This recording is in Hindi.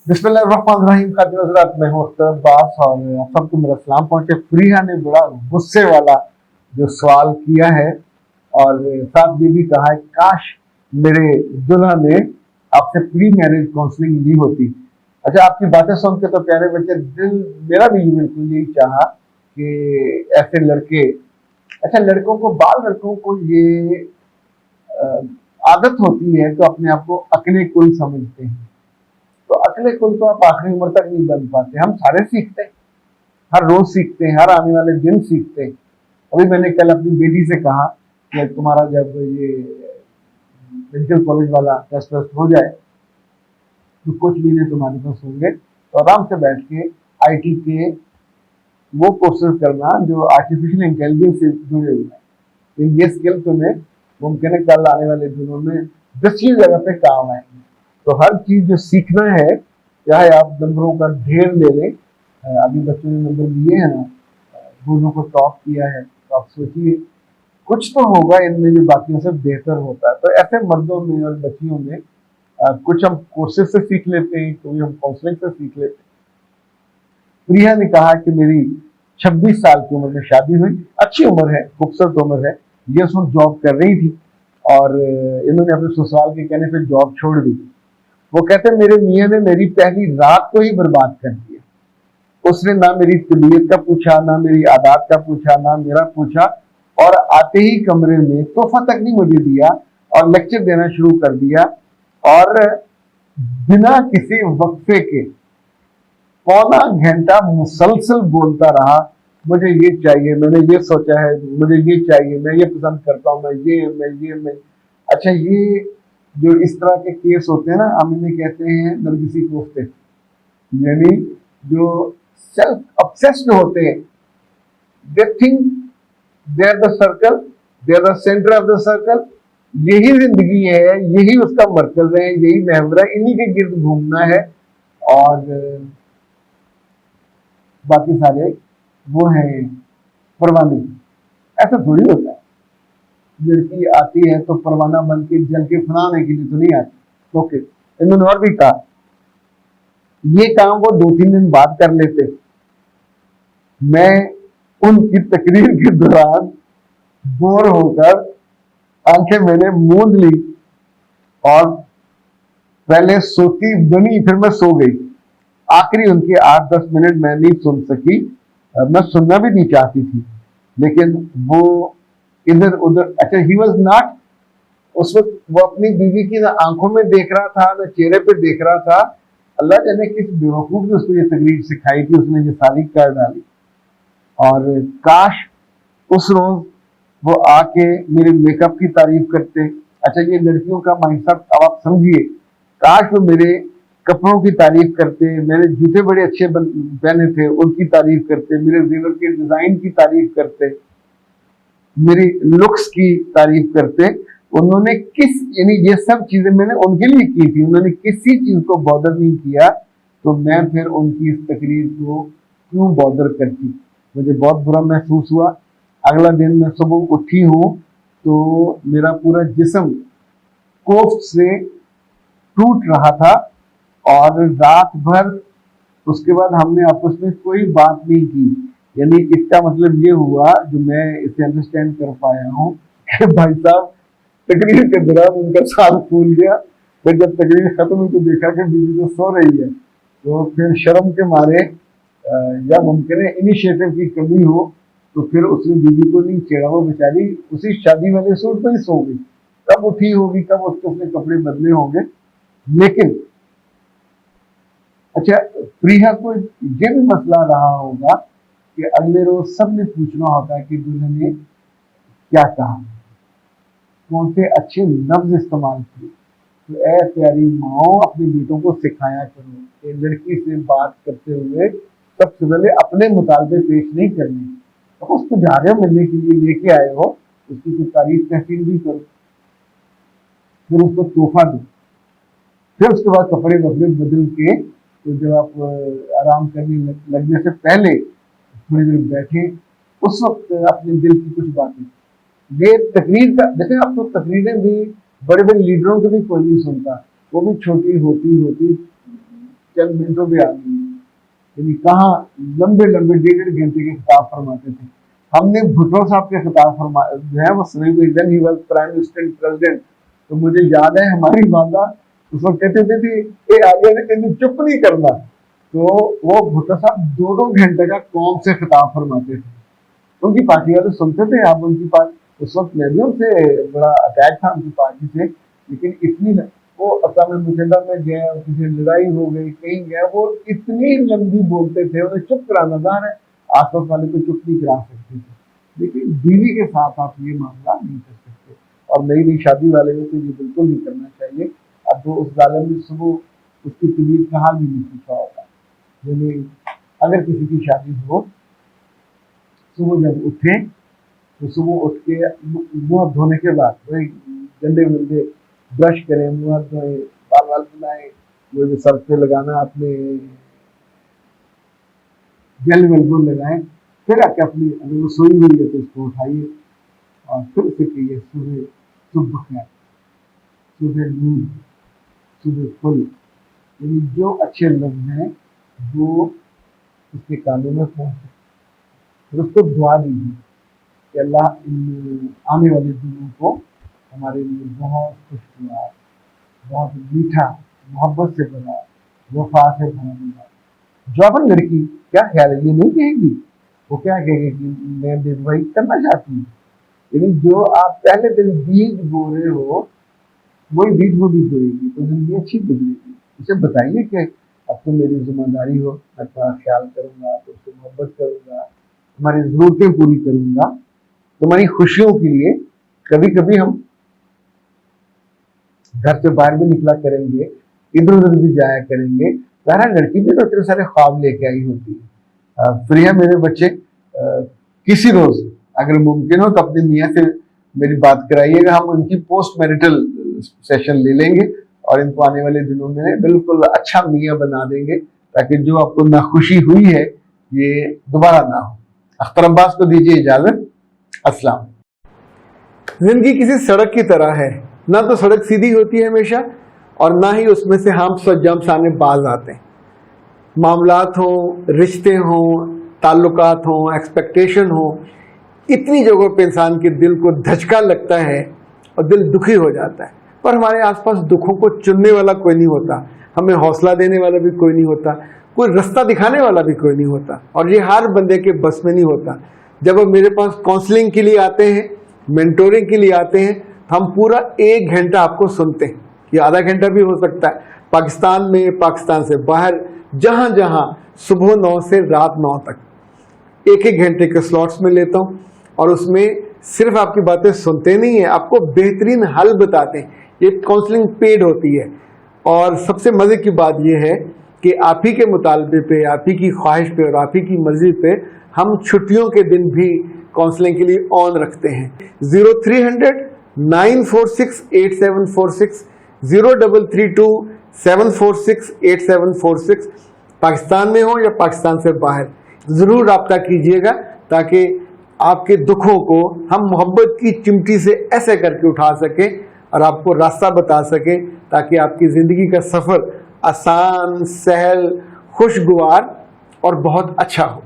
बिस्मिल्लाहिर्रहमानिर्रहीम। खातिन हज़रात, मैं हूं अख्तर अब्बास और आप सबको मेरा सलाम पहुंचे। प्रिया ने बड़ा गुस्से वाला जो सवाल किया है और साथ ये भी कहा है, काश मेरे दुल्हा ने आपसे प्री मैरिज काउंसलिंग ली होती। अच्छा, आपकी बातें सुन के तो प्यारे बच्चे दिल मेरा भी बिल्कुल यही चाहा कि ऐसे लड़के, अच्छा लड़कों को, बाल लड़कों को ये अ, आदत होती है तो अपने आप को अकले कुल समझते हैं। तो अगले कुल तो आप आखिरी उम्र तक नहीं बन पाते। हम सारे सीखते हैं, हर रोज सीखते हैं, हर आने वाले दिन सीखते हैं। अभी मैंने कल अपनी बेटी से कहा कि तुम्हारा जब ये मेडिकल कॉलेज वाला टेस्ट वेस्ट हो जाए तो कुछ महीने तुम्हारे पास होंगे, तो आराम से बैठ के आईटी के वो कोर्सेज करना जो आर्टिफिशियल इंटेलिजेंस से जुड़े हुए हैं। ये स्किल तुम्हें मुमकिन है कल आने वाले दिनों में 10 जगह पे काम आएंगे। तो हर चीज जो सीखना है, चाहे आप नंबरों का ढेर ले लें, अभी बच्चों ने नंबर लिए हैं ना, दोनों को टॉप किया है, तो आप सोचिए कुछ तो होगा इनमें जो बाकियों से बेहतर होता है। तो ऐसे मर्दों में और बच्चियों में कुछ हम कोर्सेज से सीख लेते हैं, कोई हम काउंसलिंग से सीख लेते हैं। प्रिया ने कहा कि मेरी 26 साल की उम्र में शादी हुई, अच्छी उम्र है, खूबसूरत उम्र है। ये उस वक्त जॉब कर रही थी और इन्होंने अपने ससुराल के कहने पे जॉब छोड़ दी। वो कहते हैं मेरे मियाँ ने मेरी पहली रात को ही बर्बाद कर दिया। उसने ना मेरी तबीयत का पूछा, ना मेरी आदत का पूछा, ना मेरा पूछा, और आते ही कमरे में तोहफा तक नहीं मुझे दिया और लेक्चर देना शुरू कर दिया। और बिना किसी वक्फे के पौना घंटा मुसलसल बोलता रहा, मुझे ये चाहिए, मैंने ये सोचा है, मुझे ये चाहिए, मैं ये पसंद करता हूँ, मैं। अच्छा, ये जो इस तरह के केस होते हैं ना, हम इन्हें कहते हैं नरगिसी कोफ्ते। यानी जो सेल्फ ऑब्सेस्ड होते हैं, they think they are the circle, they are the centre of the circle. यही जिंदगी है, यही उसका मरकज है, यही महवर है, इन्हीं के गिर्द घूमना है। और बाकी सारे वो हैं परवाने। ऐसा थोड़ी होता है, लड़की आती है तो परवाना बन के जल के फनाने के लिए तो नहीं आती। ओके, इन्होंने और भी कहा ये काम वो 2-3 दिन बाद कर लेते। मैं उनकी तकरीर के दौरान बोर होकर आंखें मैंने मूंद ली और पहले सोती बनी, फिर मैं सो गई। आखिरी उनके 8-10 मिनट मैं नहीं सुन सकी, मैं सुनना भी नहीं चाहती थी, लेकिन वो इधर उधर। अच्छा, ही वॉज नॉट, उस वक्त वो अपनी बीवी की ना आंखों में देख रहा था ना चेहरे पे देख रहा था। अल्लाह जाने किस बेवकूफ ने उसको ये तकरीर सिखाई थी, उसने ये सारी कर डाली। और काश उस रोज वो आके मेरे मेकअप की तारीफ करते। अच्छा, ये लड़कियों का माइंडसेट अब आप समझिए। काश वो मेरे कपड़ों की तारीफ करते, मेरे जूते बड़े अच्छे पहने थे उनकी तारीफ करते, मेरे जेवर के डिजाइन की तारीफ करते, मेरी लुक्स की तारीफ करते। उन्होंने किस, यानी ये सब चीजें मैंने उनके लिए की थी, उन्होंने किसी चीज को बॉदर नहीं किया, तो मैं फिर उनकी इस तकरीर को क्यों बॉदर करती। मुझे बहुत बुरा महसूस हुआ। अगला दिन मैं सुबह उठी हूँ तो मेरा पूरा जिस्म कोफ्त से टूट रहा था और रात भर उसके बाद हमने आपस में कोई बात नहीं की। यानी इसका मतलब ये हुआ, जो मैं इसे अंडरस्टैंड कर पाया हूँ, कि भाई साहब तकरीर के दौरान उनका साल फूल गया। फिर जब तकरीर खत्म हुई तो देखा कि बीवी तो सो रही है, तो फिर शर्म के मारे या मुमकिन है इनिशिएटिव की कमी हो, तो फिर उसने बीवी को नहीं छेड़ा, वो बेचारी उसी शादी वाले सूट में ही सो गई। कब उठी होगी, कब उसके अपने कपड़े बदले होंगे। लेकिन अच्छा, प्रिया को ये भी मसला रहा होगा कि अगले रोज सबने पूछना होता है कि दुल्हन ने क्या कहा, कौन से अच्छे लफ्ज इस्तेमाल किए। तो ऐ प्यारी माओ, अपने बेटों को सिखाया करो कि लड़की से बात करते हुए सबसे पहले अपने मुतालबे पेश नहीं करने। तो उसको जा रहे हो मिलने के लिए, लेके आए हो, उसकी कुछ तारीफ तहसील भी करो, फिर उसको तोहफा दो, फिर उसके बाद कपड़े वपड़े बदल के, तो जब आप आराम करने लगने से पहले थोड़ी देर बैठे, उस वक्त अपने दिल की कुछ बातें। ये तकरीर का देखें, अब तो तकरीरें भी बड़े बड़े लीडरों की भी कोई नहीं सुनता, वो भी छोटी होती होती चंद मिनटों में आ गई। यानी कहाँ लंबे लंबे 1.5 घंटे के खिताब फरमाते थे। हमने भुट्टो साहब के खिताब फरमा जो है वो सुने हुए, then he was prime minister president. तो मुझे याद है हमारी वादा उस वक्त कहते थे ये आगे से कहते चुप नहीं करना। तो वो भुट्टो साहब 2-2 घंटे का कौम से खिताब फरमाते थे। उनकी पार्टी वाले सुनते थे। आप उनकी पार्टी, उस वक्त मैं भी उनसे बड़ा अटैच था उनकी पार्टी से, लेकिन इतनी वो अकाम मुजद्दा में गए, किसी लड़ाई हो गई, कहीं गए, वो इतनी लंबी बोलते थे, उन्हें चुप कराना था है, आसपास वाले को चुप नहीं करा सकते थे। लेकिन बीवी के साथ आप ये मामला नहीं कर सकते, और नई नई शादी वाले में तो ये बिल्कुल नहीं करना चाहिए। अब तो उस जालिम ने सुबह उसकी तबीयत का हाल भी नहीं पूछा होगा। यानी अगर किसी की शादी हो, सुबह जब उठे तो सुबह उठ के मुँह धोने के बाद वही गंदे गंदे ब्रश करें, मुँह धोए, बाल बाल धुलाए, वो जो सर पे लगाना अपने जेल वेल लगाएं, फिर आके अपनी अगर वो सोई हुई है तो उसको उठाइए और फिर उसे कहिए सुबह सुबह खैर, सुबह नूर, सुबह फुल। यानी जो अच्छे लफ्ज हैं वो उसके कानों में पहुंचे। फिर उसको दुआ दीजिए कि अल्लाह इन आने वाले दिनों को हमारे लिए बहुत खुशगवार, बहुत मीठा, मोहब्बत से भरा, वफा से भरा बना। जवाबन लड़की क्या ख्याल है, ये नहीं कहेगी, वो क्या कहेगी कि मैं बेवफाई करना चाहती हूँ। यानी जो आप पहले दिन बीज बो रहे हो वही बीज वो भी बोएगी, तो जिंदगी अच्छी गुजरेगी। उसे बताइए कि अब तो मेरी जिम्मेदारी हो, मैं तुम्हारा ख्याल करूंगा, तुमसे मोहब्बत करूंगा, तुम्हारी जरूरतें पूरी करूंगा, तुम्हारी खुशियों के लिए कभी कभी हम घर से बाहर भी निकला करेंगे, इधर उधर भी जाया करेंगे। सारा लड़की भी तो इतने सारे ख्वाब लेके आई होती है। प्रिया मेरे बच्चे किसी रोज अगर मुमकिन हो तो अपनी मियाँ से मेरी बात कराइएगा, हम उनकी पोस्ट मैरिटल सेशन ले लेंगे और इनको आने वाले दिनों में बिल्कुल अच्छा मियाँ बना देंगे, ताकि जो आपको नाखुशी हुई है ये दोबारा ना हो। अख्तर अब्बास को दीजिए इजाजत। अस्सलाम। जिंदगी किसी सड़क की तरह है, ना तो सड़क सीधी होती है हमेशा और ना ही उसमें से हम सब जंप आने बाज आते हैं। मामलात हो, रिश्ते हो, ताल्लुकात हो, एक्सपेक्टेशन हो, इतनी जगहों पे इंसान के दिल को धचका लगता है और दिल दुखी हो जाता है। पर हमारे आसपास दुखों को चुनने वाला कोई नहीं होता, हमें हौसला देने वाला भी कोई नहीं होता, कोई रास्ता दिखाने वाला भी कोई नहीं होता, और ये हर बंदे के बस में नहीं होता। जब वो मेरे पास काउंसलिंग के लिए आते हैं, मेंटोरिंग के लिए आते हैं, हम पूरा 1 घंटा आपको सुनते हैं, ये आधा घंटा भी हो सकता है। पाकिस्तान में, पाकिस्तान से बाहर, जहां जहां सुबह 9 से रात 9 तक 1-1 घंटे के स्लॉट्स में लेता हूं, और उसमें सिर्फ आपकी बातें सुनते नहीं है, आपको बेहतरीन हल बताते हैं। ये काउंसलिंग पेड होती है, और सबसे मजे की बात यह है कि आप ही के मुतालबे पे, आप ही की ख्वाहिश पे और आप ही की मर्जी पे हम छुट्टियों के दिन भी काउंसलिंग के लिए ऑन रखते हैं। 0300 946 8746, 0332 746 8746। पाकिस्तान में हो या पाकिस्तान से बाहर, जरूर रब्ता कीजिएगा, ताकि आपके दुखों को हम मोहब्बत की चिमटी से ऐसे करके उठा सकें और आपको रास्ता बता सकें, ताकि आपकी जिंदगी का सफर आसान, सहल, खुशगवार और बहुत अच्छा हो।